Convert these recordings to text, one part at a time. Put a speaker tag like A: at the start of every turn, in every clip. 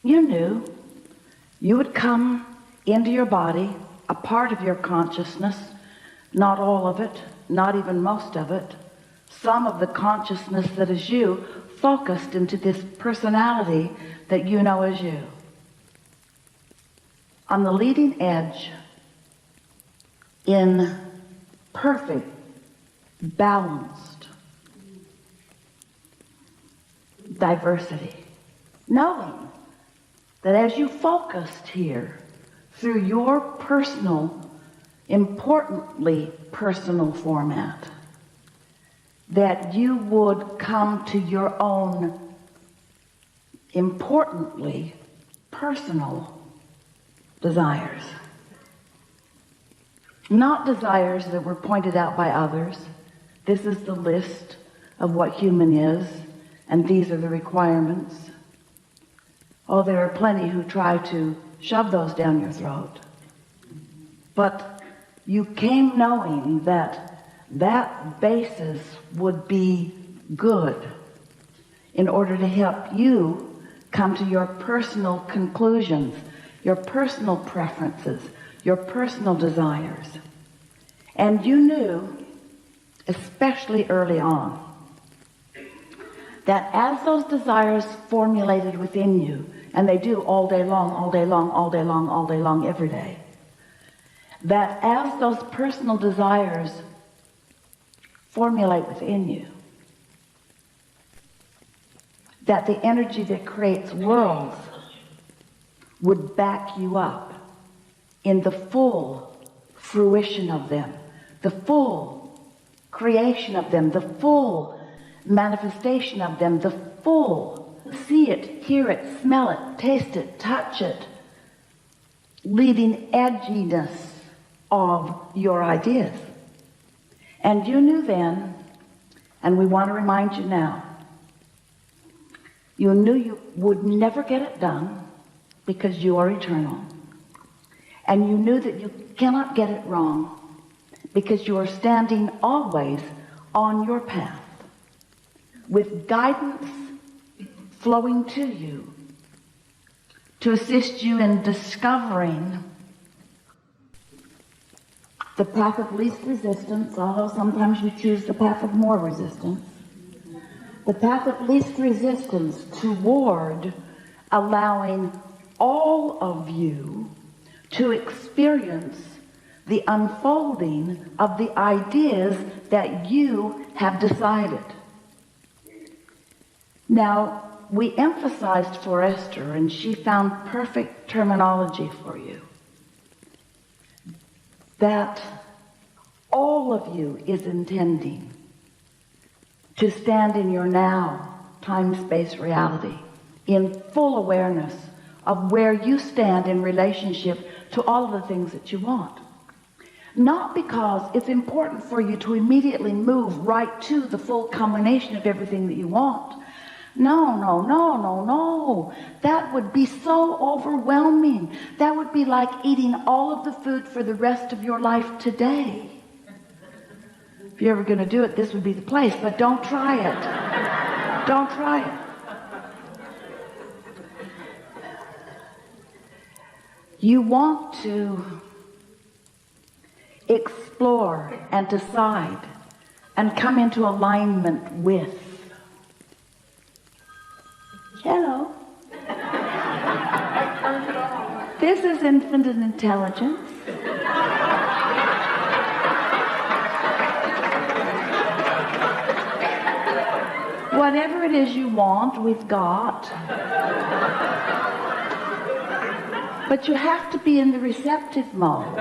A: you knew you would come into your body, a part of your consciousness, not all of it, not even most of it, some of the consciousness that is you focused into this personality that you know as you. On the leading edge, in perfect, balanced diversity, knowing that as you focused here through your personal, importantly personal format, that you would come to your own importantly personal desires. Not desires that were pointed out by others. This is the list of what human is, and these are the requirements. Oh, there are plenty who try to shove those down your throat. But you came knowing that that basis would be good in order to help you come to your personal conclusions, your personal preferences, your personal desires. And you knew, especially early on, that as those desires formulated within you, and they do all day long, all day long, all day long, all day long, every day, that as those personal desires formulate within you, that the energy that creates worlds would back you up in the full fruition of them, the full creation of them, the full manifestation of them, the full see it, hear it, smell it, taste it, touch it, leading edginess of your ideas. And you knew then, and we want to remind you now, you knew you would never get it done because you are eternal. And you knew that you cannot get it wrong because you are standing always on your path with guidance flowing to you to assist you in discovering the path of least resistance, although sometimes you choose the path of more resistance. The path of least resistance toward allowing all of you to experience the unfolding of the ideas that you have decided. Now, we emphasized for Esther, and she found perfect terminology for you, that all of you is intending to stand in your now time-space reality in full awareness of where you stand in relationship to all of the things that you want. Not because it's important for you to immediately move right to the full culmination of everything that you want. No, no, no, no, no. That would be so overwhelming. That would be like eating all of the food for the rest of your life today. If you're ever going to do it, this would be the place, but don't try it. Don't try it. You want to explore and decide and come into alignment with. Hello. This is infinite intelligence. Whatever it is you want, we've got. But you have to be in the receptive mode.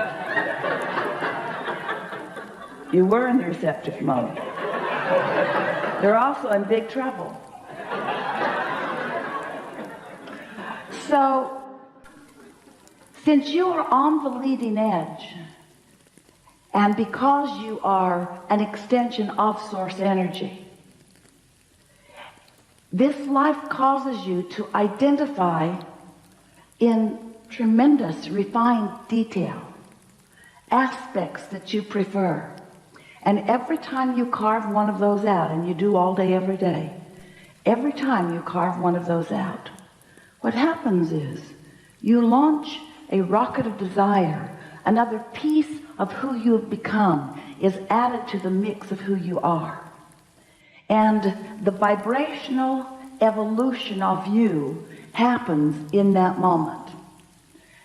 A: You were in the receptive mode. They're also in big trouble. So, since you are on the leading edge, and because you are an extension of source energy, this life causes you to identify in tremendous refined detail aspects that you prefer. And every time you carve one of those out, and you do all day, every day, every time you carve one of those out, what happens is you launch a rocket of desire. Another piece of who you have become is added to the mix of who you are. And the vibrational evolution of you happens in that moment.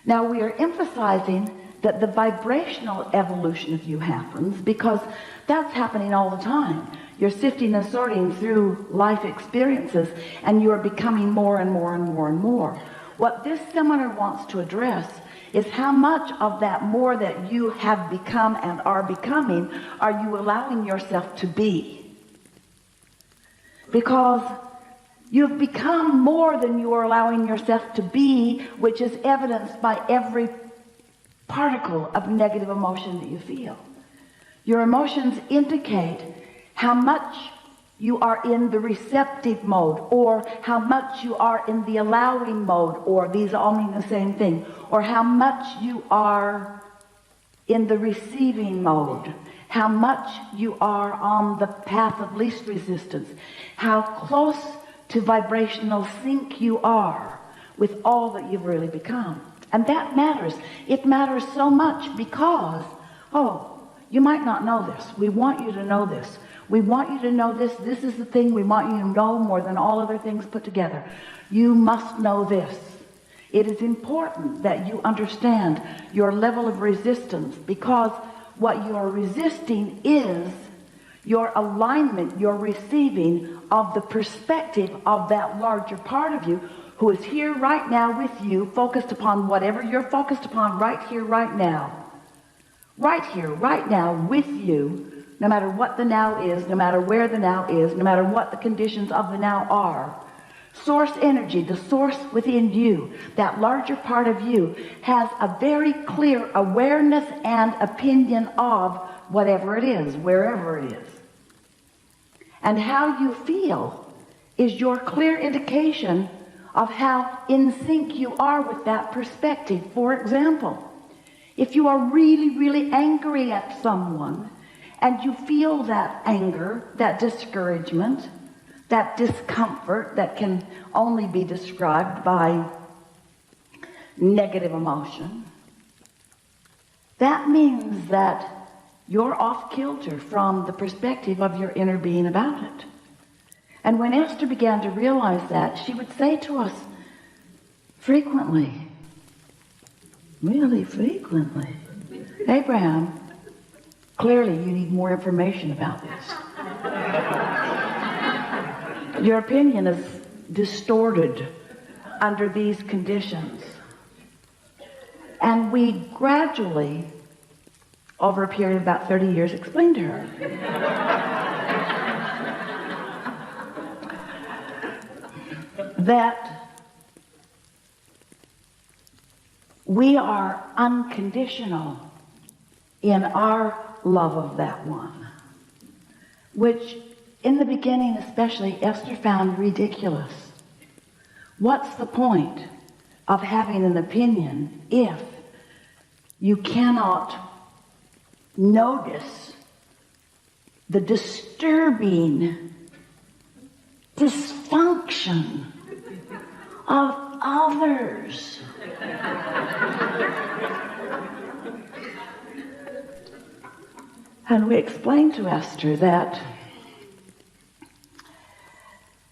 A: Now, we are emphasizing that the vibrational evolution of you happens because that's happening all the time. You're sifting and sorting through life experiences, and you are becoming more and more and more and more. What this seminar wants to address is how much of that more that you have become and are becoming are you allowing yourself to be? Because you've become more than you are allowing yourself to be, which is evidenced by every particle of negative emotion that you feel. Your emotions indicate how much you are in the receptive mode, or how much you are in the allowing mode, or these all mean the same thing, or how much you are in the receiving mode, how much you are on the path of least resistance, how close to vibrational sync you are with all that you've really become. And that matters. It matters so much because, you might not know this. We want you to know this. We want you to know this. This is the thing we want you to know more than all other things put together. You must know this. It is important that you understand your level of resistance, because what you are resisting is your alignment, your receiving of the perspective of that larger part of you who is here right now with you, focused upon whatever you're focused upon right here, right now. Right here, right now with you. No matter what the now is, no matter where the now is, no matter what the conditions of the now are, source energy, the source within you, that larger part of you, has a very clear awareness and opinion of whatever it is, wherever it is. And how you feel is your clear indication of how in sync you are with that perspective. For example, if you are really, really angry at someone, and you feel that anger, that discouragement, that discomfort that can only be described by negative emotion, that means that you're off kilter from the perspective of your inner being about it. And when Esther began to realize that, she would say to us frequently, really frequently, Abraham, clearly you need more information about this. Your opinion is distorted under these conditions. And we gradually, over a period of about 30 years, explained to her that we are unconditional in our love of that one, which in the beginning especially Esther found ridiculous. What's the point of having an opinion if you cannot notice the disturbing dysfunction of others? And we explained to Esther that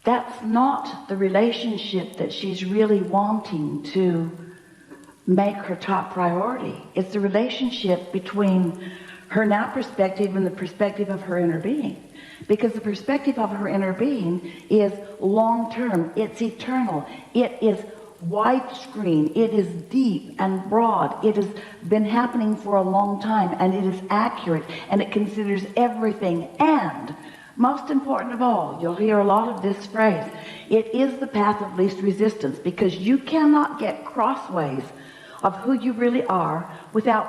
A: that's not the relationship that she's really wanting to make her top priority. It's the relationship between her now perspective and the perspective of her inner being. Because the perspective of her inner being is long-term, it's eternal, it is widescreen, it is deep and broad, it has been happening for a long time, and it is accurate, and it considers everything. And most important of all, you'll hear a lot of this phrase, it is the path of least resistance, because you cannot get crossways of who you really are without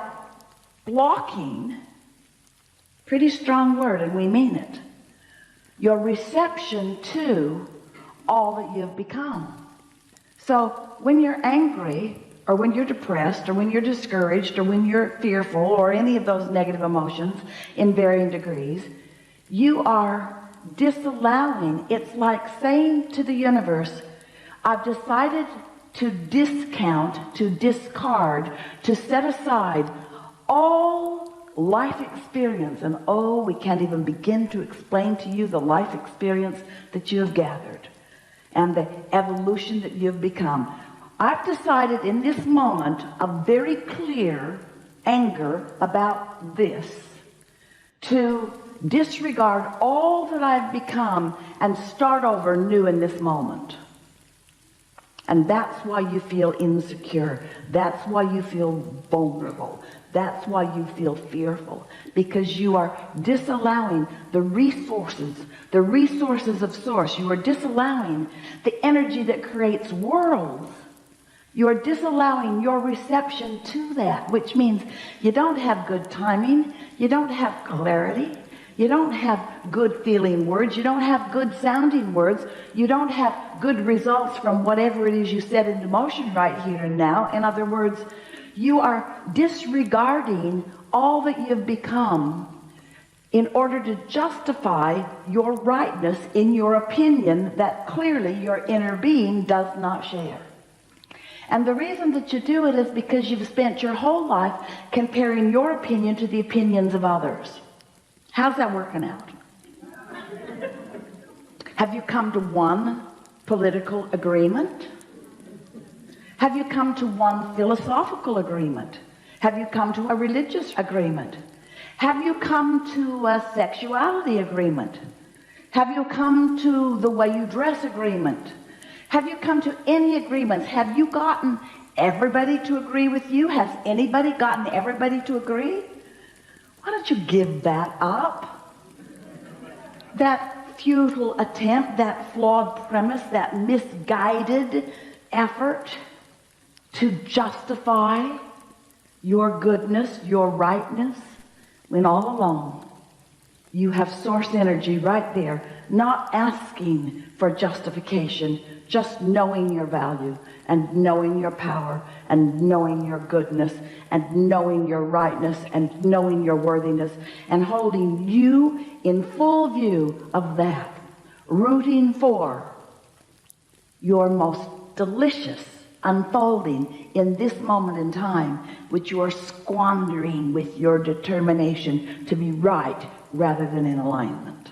A: blocking, pretty strong word, and we mean it, your reception to all that you've become. So when you're angry, or when you're depressed, or when you're discouraged, or when you're fearful, or any of those negative emotions in varying degrees, you are disallowing. It's like saying to the universe, I've decided to discount, to discard, to set aside all life experience. And oh, we can't even begin to explain to you the life experience that you have gathered and the evolution that you've become. I've decided in this moment of very clear anger about this to disregard all that I've become and start over new in this moment. And that's why you feel insecure. That's why you feel vulnerable. That's why you feel fearful, because you are disallowing the resources of source. You are disallowing the energy that creates worlds. You are disallowing your reception to that, which means you don't have good timing, you don't have clarity, you don't have good feeling words, you don't have good sounding words, you don't have good results from whatever it is you set into motion right here and now. In other words, you are disregarding all that you've become in order to justify your rightness in your opinion that clearly your inner being does not share. And the reason that you do it is because you've spent your whole life comparing your opinion to the opinions of others. How's that working out? Have you come to one political agreement? Have you come to one philosophical agreement? Have you come to a religious agreement? Have you come to a sexuality agreement? Have you come to the way you dress agreement? Have you come to any agreements? Have you gotten everybody to agree with you? Has anybody gotten everybody to agree? Why don't you give that up? That futile attempt, that flawed premise, that misguided effort to justify your goodness, your rightness, when all along you have source energy right there, not asking for justification, just knowing your value and knowing your power and knowing your goodness and knowing your rightness and knowing your worthiness and holding you in full view of that, rooting for your most delicious unfolding in this moment in time, which you are squandering with your determination to be right rather than in alignment.